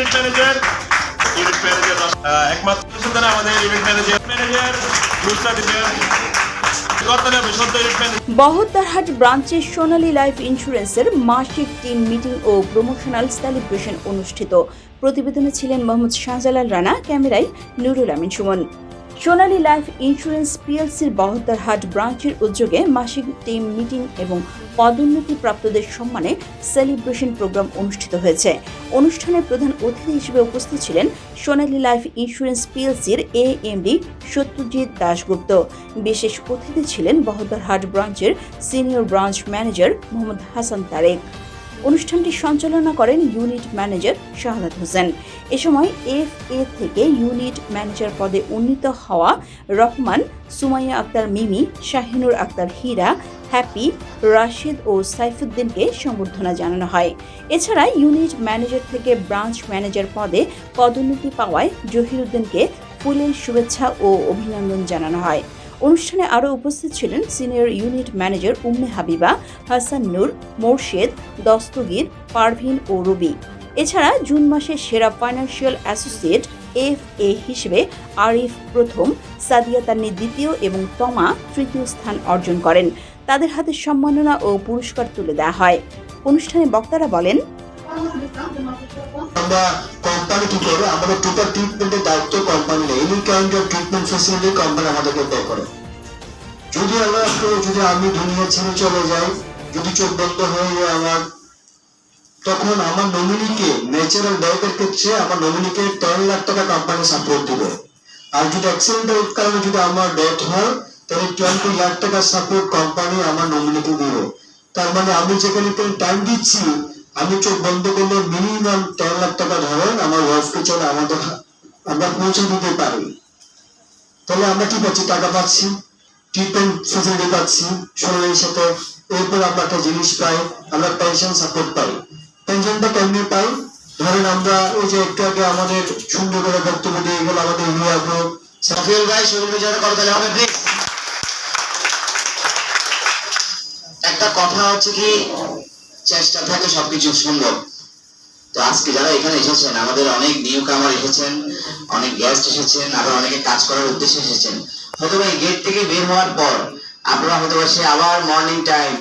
Event manager একমাত্র সন্তান আমাদের ইভেন্ট ম্যানেজার বহদ্দারহাট ব্রাঞ্চের সোনালী লাইফ ইন্স্যুরেন্সের মাসিক টিম মিটিং ও প্রমোশনাল সেলিব্রেশন অনুষ্ঠিত। প্রতিবেদনে ছিলেন মোহাম্মদ শাহজালাল রানা, ক্যামেরায় নুরুল আমিন সুমন। সোনালী লাইফ ইন্স্যুরেন্স পিএলসির বহদ্দারহাট ব্রাঞ্চের উদ্যোগে মাসিক টিম মিটিং এবং পদোন্নতি প্রাপ্তদের সম্মানে সেলিব্রেশন প্রোগ্রাম অনুষ্ঠিত হয়েছে। অনুষ্ঠানে প্রধান অতিথি হিসেবে উপস্থিত ছিলেন সোনালী লাইফ ইন্স্যুরেন্স পিএলসির এএমডি সত্যজিৎ দাশগুপ্ত। বিশেষ অতিথি ছিলেন বহদ্দারহাট ব্রাঞ্চের senior branch manager Mohammad Hasan Tarek. অনুষ্ঠানটি সঞ্চালনা করেন ইউনিট ম্যানেজার শাহাদাত হোসেন। এ সময় এফএ থেকে ইউনিট ম্যানেজার পদে উন্নীত হওয়া রহমান, সুমাইয়া আক্তার মিমি, শাহিনুর আক্তার হীরা, হ্যাপি, রাশিদ ও সাইফুদ্দিনকে সংবর্ধনা জানানো হয়। এছাড়া ইউনিট ম্যানেজার থেকে ব্রাঞ্চ ম্যানেজার পদে পদোন্নতি পাওয়ায় জহিরুদ্দিনকে ফুলের শুভেচ্ছা ও অভিনন্দন জানানো হয়। অনুষ্ঠানে আরও উপস্থিত ছিলেন senior unit manager Umme Habiba, Hasan Noor, Morshed, Dastagir, Parvin ও রবি। এছাড়া জুন মাসে সেরা ফাইন্যান্সিয়াল অ্যাসোসিয়েট এফএ হিসেবে আরিফ প্রথম, সাদিয়া তান্নি দ্বিতীয় এবং তমা তৃতীয় স্থান অর্জন করেন। তাদের হাতে সম্মাননা ও পুরস্কার তুলে দেওয়া হয়। অনুষ্ঠানে বক্তারা বলেন, আমরা কোম্পানি কি করে, আমাদের টোটাল ট্রিটমেন্টের দায়িত্ব কোম্পানি নেই। Any kind of treatment facility company আমাদেরকে পে করে। যদি আমি দুনিয়া ছেড়ে চলে যাই, যদি চোখ বন্ধ হয়ে যায় আমার, তখন আমার নমিনিকে ন্যাচারাল ডেথের ক্ষেত্রে আমার নমিনিকে 10 লাখ টাকা কোম্পানি সাপোর্ট দিবে। আর যদি অ্যাক্সিডেন্টের কারণে যদি আমার ডেথ হয়, তাহলে 20 লাখ টাকা সাপোর্ট কোম্পানি আমার নমিনিকে দিবে। তার মানে আমি যেখানে টাইম দিচ্ছি, আমি চোখ বন্ধ করলে মিনিমাম 10 লাখ টাকা ধরেন আমার ওয়াইফকে চলে আমরা পৌঁছে দিতে পারি। তাহলে আমরা কি পাচ্ছি? টাকা পাচ্ছি, ট্রিটমেন্ট ফেসিলিটি পাচ্ছি সোনালীর সাথে। এরপর আমরা একটা জিনিস পাই, আমরা পেনশন সাপোর্ট পাই। পেনশনটা কেমনি পাই? ধরেন আমরা ওই যে একটু আগে আমাদের সুন্দর করে বক্তব্য দিয়ে গেল আমাদের ইন্ডিয়া গ্রুপ সাফিউল ভাই, শরীরের জন্য করতে হবে প্লিজ। একটা কথা হচ্ছে কি, চেষ্টা থাকে সবকিছু সম্ভব। তো আজকে যারা এখানে এসেছেন, আমাদের অনেক নিউ কামার এসেছেন, অনেক গেস্ট এসেছেন, আবার অনেকে কাজ করার উদ্দেশ্যে এসেছেন। হয়তো এই গেট থেকে বের হওয়ার পর আপনারা হয়তো সে আবার morning time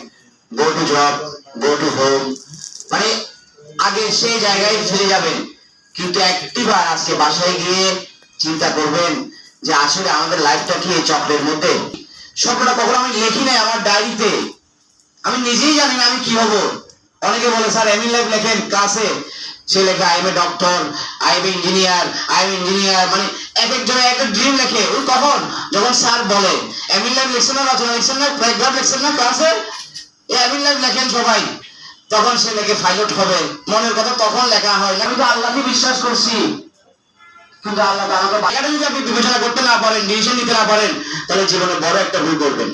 go to job, go to home, মানে আগে সেই জায়গায় ফিরে যাবেন। কিন্তু একটিবার আজকে বাসায় গিয়ে চিন্তা করবেন যে আসলে আমাদের লাইফটা কি এই চক্রের মধ্যে। স্বপ্নটা কখনো আমি লিখি নাই আমার ডায়েরিতে, আমি নিজেই জানি না আমি কি হবো। অনেকে বলে স্যার এমইন লাইফ লেখেন ক্লাসে, সে লেখে I M a doctor, I am engineer, মানে এক একজনের এক এক ড্রিম লেখে। ওই কখন যখন স্যার বলে এমইন লাইফ লিখছেন না, রচনা লিখছেন না, প্যারাগ্রাফ লিখছেন না ক্লাসে, এই এমইন লাইফ লেখেন সবাই, তখন সে লেখে পাইলট হবে। মনের কথা তখন লেখা হয় না। কিন্তু আল্লাহকে বিশ্বাস করছি, কিন্তু আল্লাহ আমাকে যদি আপনি বিবেচনা করতে না পারেন, ডিসিশন নিতে না পারেন, তাহলে জীবনে বড় একটা ভুল করবেন।